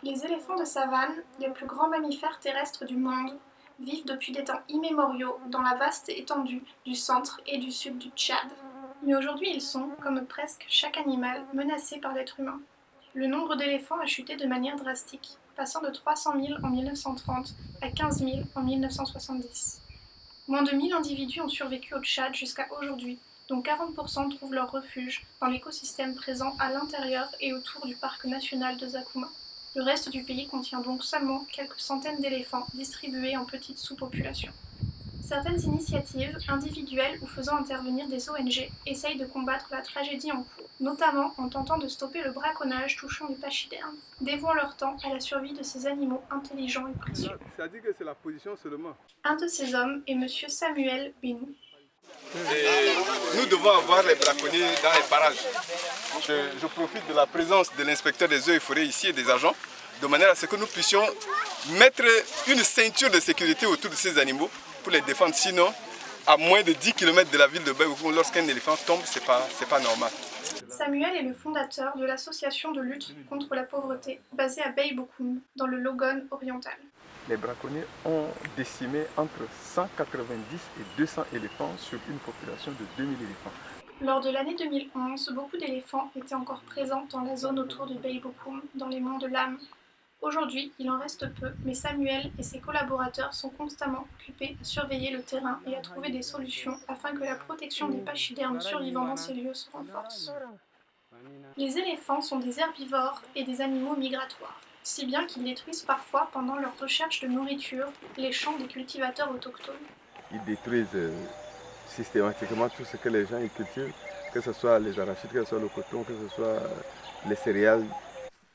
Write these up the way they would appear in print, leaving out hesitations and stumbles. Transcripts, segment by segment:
Les éléphants de savane, les plus grands mammifères terrestres du monde, vivent depuis des temps immémoriaux dans la vaste étendue du centre et du sud du Tchad. Mais aujourd'hui ils sont, comme presque chaque animal, menacés par l'être humain. Le nombre d'éléphants a chuté de manière drastique, passant de 300 000 en 1930 à 15 000 en 1970. Moins de 1000 individus ont survécu au Tchad jusqu'à aujourd'hui, dont 40% trouvent leur refuge dans l'écosystème présent à l'intérieur et autour du parc national de Zakouma. Le reste du pays contient donc seulement quelques centaines d'éléphants distribués en petites sous-populations. Certaines initiatives, individuelles ou faisant intervenir des ONG, essayent de combattre la tragédie en cours, notamment en tentant de stopper le braconnage touchant les pachydermes, dévouant leur temps à la survie de ces animaux intelligents et précieux. C'est-à-dire que c'est la position seulement. Un de ces hommes est M. Samuel Benou. Nous devons avoir les braconniers dans les parages. Je profite de la présence de l'inspecteur des eaux et forêts ici et des agents, de manière à ce que nous puissions mettre une ceinture de sécurité autour de ces animaux pour les défendre. Sinon, à moins de 10 km de la ville de Baïbokoum, lorsqu'un éléphant tombe, c'est pas normal. Samuel est le fondateur de l'association de lutte contre la pauvreté basée à Baïbokoum, dans le Logone oriental. Les braconniers ont décimé entre 190 et 200 éléphants sur une population de 2000 éléphants. Lors de l'année 2011, beaucoup d'éléphants étaient encore présents dans la zone autour de Baïbokoum, dans les monts de Lam. Aujourd'hui, il en reste peu, mais Samuel et ses collaborateurs sont constamment occupés à surveiller le terrain et à trouver des solutions afin que la protection des pachydermes survivants dans ces lieux se renforce. Les éléphants sont des herbivores et des animaux migratoires, si bien qu'ils détruisent parfois pendant leur recherche de nourriture les champs des cultivateurs autochtones. Ils détruisent systématiquement tout ce que les gens y cultivent, que ce soit les arachides, que ce soit le coton, que ce soit les céréales.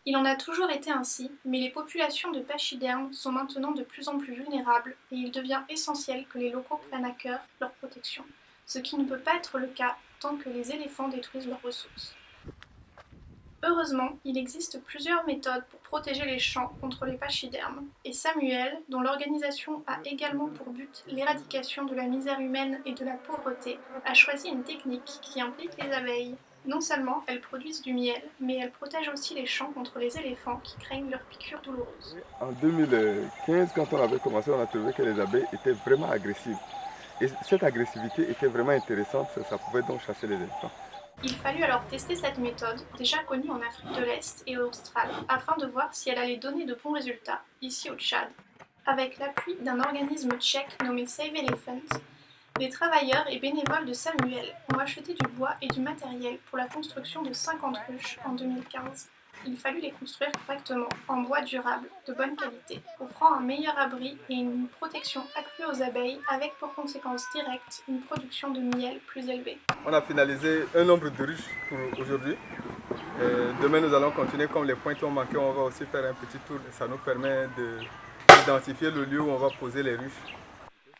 Il en a toujours été ainsi, mais les populations de pachydermes sont maintenant de plus en plus vulnérables et il devient essentiel que les locaux prennent à cœur leur protection, ce qui ne peut pas être le cas tant que les éléphants détruisent leurs ressources. Heureusement, il existe plusieurs méthodes pour protéger les champs contre les pachydermes, et Samuel, dont l'organisation a également pour but l'éradication de la misère humaine et de la pauvreté, a choisi une technique qui implique les abeilles. Non seulement elles produisent du miel, mais elles protègent aussi les champs contre les éléphants qui craignent leurs piqûres douloureuses. En 2015, quand on avait commencé, on a trouvé que les abeilles étaient vraiment agressives. Et cette agressivité était vraiment intéressante, ça pouvait donc chasser les éléphants. Il fallut alors tester cette méthode, déjà connue en Afrique de l'Est et australe, afin de voir si elle allait donner de bons résultats, ici au Tchad. Avec l'appui d'un organisme tchèque nommé Save Elephant, les travailleurs et bénévoles de Samuel ont acheté du bois et du matériel pour la construction de 50 ruches en 2015. Il fallut les construire correctement, en bois durable, de bonne qualité, offrant un meilleur abri et une protection accrue aux abeilles, avec pour conséquence directe une production de miel plus élevée. On a finalisé un nombre de ruches pour aujourd'hui. Demain, nous allons continuer. Comme les points ont manqué, on va aussi faire un petit tour. Ça nous permet d'identifier le lieu où on va poser les ruches.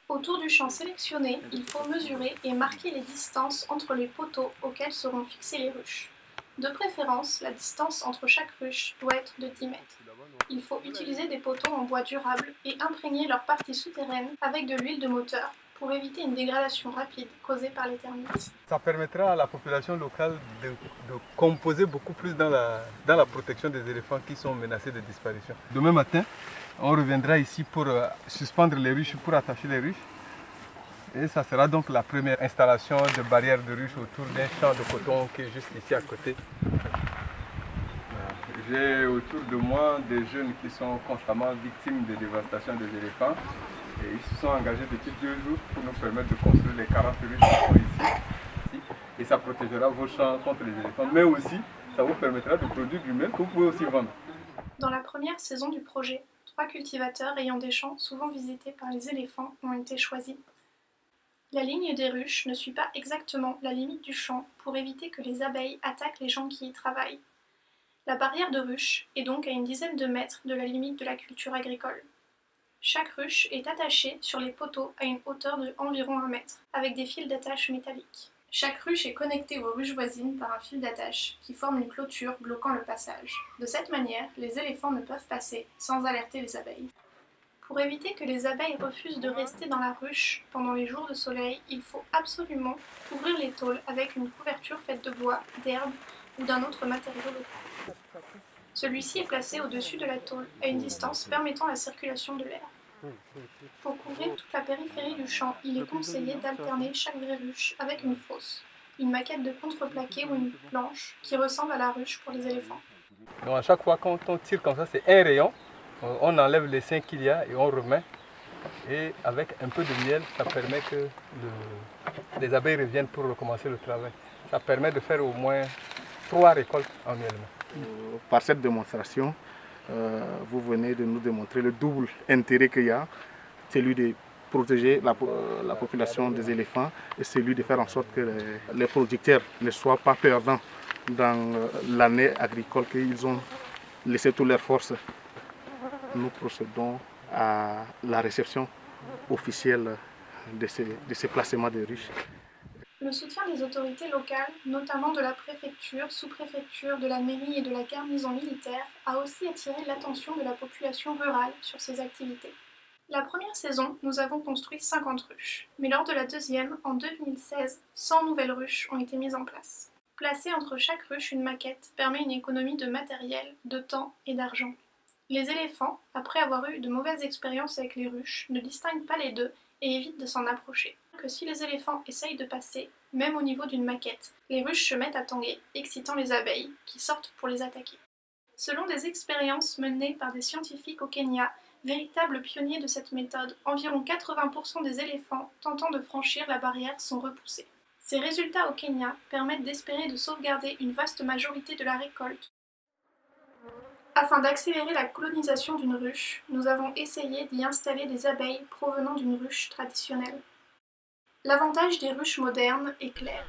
Autour du champ sélectionné, il faut mesurer et marquer les distances entre les poteaux auxquels seront fixées les ruches. De préférence, la distance entre chaque ruche doit être de 10 mètres. Il faut utiliser des poteaux en bois durable et imprégner leur partie souterraine avec de l'huile de moteur pour éviter une dégradation rapide causée par les termites. Ça permettra à la population locale de composer beaucoup plus dans la protection des éléphants qui sont menacés de disparition. Demain matin, on reviendra ici pour suspendre les ruches, pour attacher les ruches. Et ça sera donc la première installation de barrières de ruches autour d'un champ de coton qui est juste ici à côté. J'ai autour de moi des jeunes qui sont constamment victimes de dévastation des éléphants. Et ils se sont engagés depuis 2 jours pour nous permettre de construire les 40 ruches qui sont ici. Et ça protégera vos champs contre les éléphants, mais aussi ça vous permettra de produire du miel que vous pouvez aussi vendre. Dans la première saison du projet, 3 cultivateurs ayant des champs souvent visités par les éléphants ont été choisis. La ligne des ruches ne suit pas exactement la limite du champ pour éviter que les abeilles attaquent les gens qui y travaillent. La barrière de ruche est donc à une dizaine de mètres de la limite de la culture agricole. Chaque ruche est attachée sur les poteaux à une hauteur de environ 1 mètre, avec des fils d'attache métalliques. Chaque ruche est connectée aux ruches voisines par un fil d'attache qui forme une clôture bloquant le passage. De cette manière, les éléphants ne peuvent passer sans alerter les abeilles. Pour éviter que les abeilles refusent de rester dans la ruche pendant les jours de soleil, il faut absolument couvrir les tôles avec une couverture faite de bois, d'herbe ou d'un autre matériau local. Celui-ci est placé au-dessus de la tôle, à une distance permettant la circulation de l'air. Pour couvrir toute la périphérie du champ, il est conseillé d'alterner chaque vraie ruche avec une fosse, une maquette de contreplaqué ou une planche qui ressemble à la ruche pour les éléphants. Donc à chaque fois quand on tire comme ça, c'est un rayon, on enlève les seins qu'il y a et on remet. Et avec un peu de miel, ça permet que les abeilles reviennent pour recommencer le travail. Ça permet de faire au moins 3 récoltes annuellement. Par cette démonstration, vous venez de nous démontrer le double intérêt qu'il y a, celui de protéger la population des éléphants et celui de faire en sorte que les producteurs ne soient pas perdants dans l'année agricole qu'ils ont laissé toutes leurs forces. Nous procédons à la réception officielle de ces placements de ruches. Le soutien des autorités locales, notamment de la préfecture, sous-préfecture, de la mairie et de la garnison militaire, a aussi attiré l'attention de la population rurale sur ces activités. La première saison, nous avons construit 50 ruches, mais lors de la deuxième, en 2016, 100 nouvelles ruches ont été mises en place. Placer entre chaque ruche une maquette permet une économie de matériel, de temps et d'argent. Les éléphants, après avoir eu de mauvaises expériences avec les ruches, ne distinguent pas les deux et évitent de s'en approcher. Que si les éléphants essayent de passer, même au niveau d'une maquette, les ruches se mettent à tanguer, excitant les abeilles, qui sortent pour les attaquer. Selon des expériences menées par des scientifiques au Kenya, véritables pionniers de cette méthode, environ 80% des éléphants tentant de franchir la barrière sont repoussés. Ces résultats au Kenya permettent d'espérer de sauvegarder une vaste majorité de la récolte. Afin d'accélérer la colonisation d'une ruche, nous avons essayé d'y installer des abeilles provenant d'une ruche traditionnelle. L'avantage des ruches modernes est clair.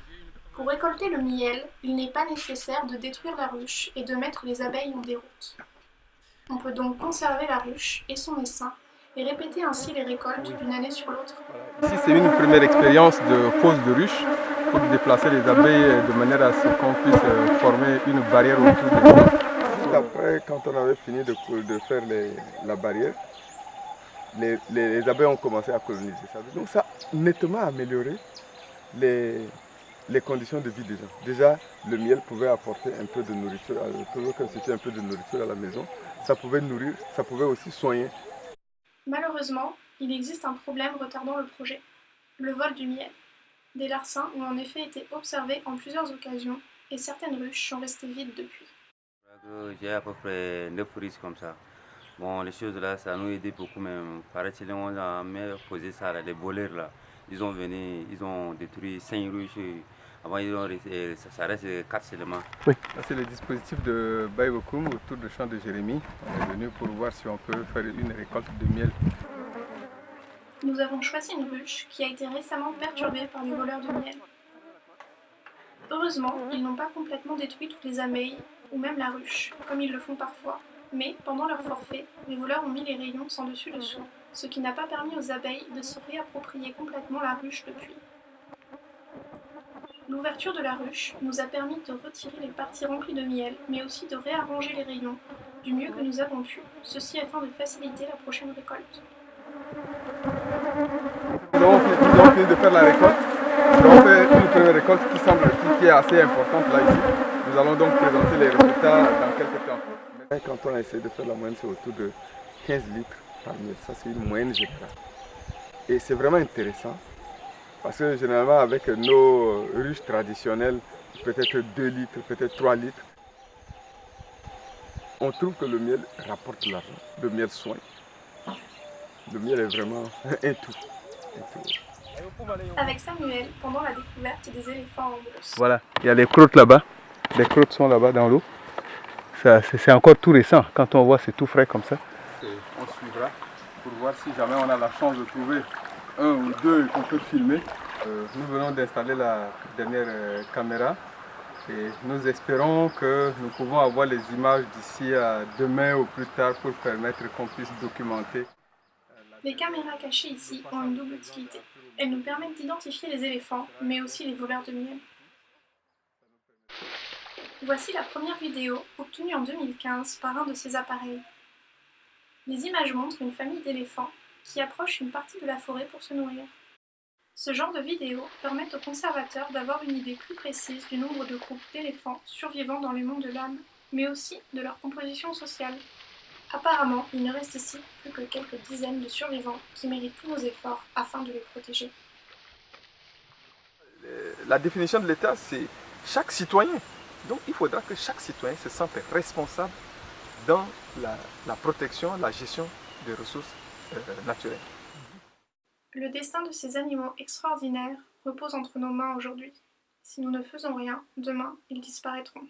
Pour récolter le miel, il n'est pas nécessaire de détruire la ruche et de mettre les abeilles en déroute. On peut donc conserver la ruche et son essaim et répéter ainsi les récoltes d'une année sur l'autre. Ici, c'est une première expérience de pose de ruche pour déplacer les abeilles de manière à ce qu'on puisse former une barrière autour des ruches. Juste après, quand on avait fini de faire la barrière, les abeilles ont commencé à coloniser. Donc ça a nettement amélioré les conditions de vie des gens. Déjà, le miel pouvait apporter un peu de nourriture, pouvait constituer un peu de nourriture à la maison. Ça pouvait nourrir, ça pouvait aussi soigner. Malheureusement, il existe un problème retardant le projet, le vol du miel. Des larcins ont en effet été observés en plusieurs occasions et certaines ruches sont restées vides depuis. J'ai à peu près 9 ruches comme ça. Bon, les choses là, ça nous aide beaucoup, mais paraît-il, on a même posé ça, là, les voleurs là. Ils ont venu, ils ont détruit 5 ruches. Avant, ça reste 4 seulement. Oui. C'est le dispositif de Baïbokoum autour du champ de Jérémie. On est venu pour voir si on peut faire une récolte de miel. Nous avons choisi une ruche qui a été récemment perturbée par les voleurs de miel. Heureusement, ils n'ont pas complètement détruit toutes les abeilles, ou même la ruche, comme ils le font parfois. Mais, pendant leur forfait, les voleurs ont mis les rayons sans dessus-dessous, ce qui n'a pas permis aux abeilles de se réapproprier complètement la ruche depuis. L'ouverture de la ruche nous a permis de retirer les parties remplies de miel, mais aussi de réarranger les rayons, du mieux que nous avons pu, ceci afin de faciliter la prochaine récolte. Nous avons fini de faire la récolte. Nous avons fait une première récolte qui est assez importante là ici. Nous allons donc présenter les résultats dans quelques temps. Quand on a essayé de faire la moyenne, c'est autour de 15 litres par miel. Ça, c'est une moyenne générale. Et c'est vraiment intéressant parce que généralement, avec nos ruches traditionnelles, peut-être 2 litres, peut-être 3 litres, on trouve que le miel rapporte de l'argent. Le miel soigne. Le miel est vraiment un tout. Avec Samuel, pendant la découverte des éléphants en brousse. Voilà, il y a les crottes là-bas. Les crottes sont là-bas dans l'eau. C'est encore tout récent. Quand on voit, c'est tout frais comme ça. On suivra pour voir si jamais on a la chance de trouver un ou deux qu'on peut filmer. Nous venons d'installer la dernière caméra et nous espérons que nous pouvons avoir les images d'ici à demain ou plus tard pour permettre qu'on puisse documenter. Les caméras cachées ici ont une double utilité. Elles nous permettent d'identifier les éléphants, mais aussi les voleurs de miel. Voici la première vidéo obtenue en 2015 par un de ces appareils. Les images montrent une famille d'éléphants qui approche une partie de la forêt pour se nourrir. Ce genre de vidéos permet aux conservateurs d'avoir une idée plus précise du nombre de groupes d'éléphants survivant dans les monts de l'Âne. mais aussi de leur composition sociale. Apparemment, il ne reste ici plus que quelques dizaines de survivants qui méritent tous nos efforts afin de les protéger. La définition de l'État, c'est chaque citoyen. Donc il faudra que chaque citoyen se sente responsable dans la protection, la gestion des ressources naturelles. Le destin de ces animaux extraordinaires repose entre nos mains aujourd'hui. Si nous ne faisons rien, demain, ils disparaîtront.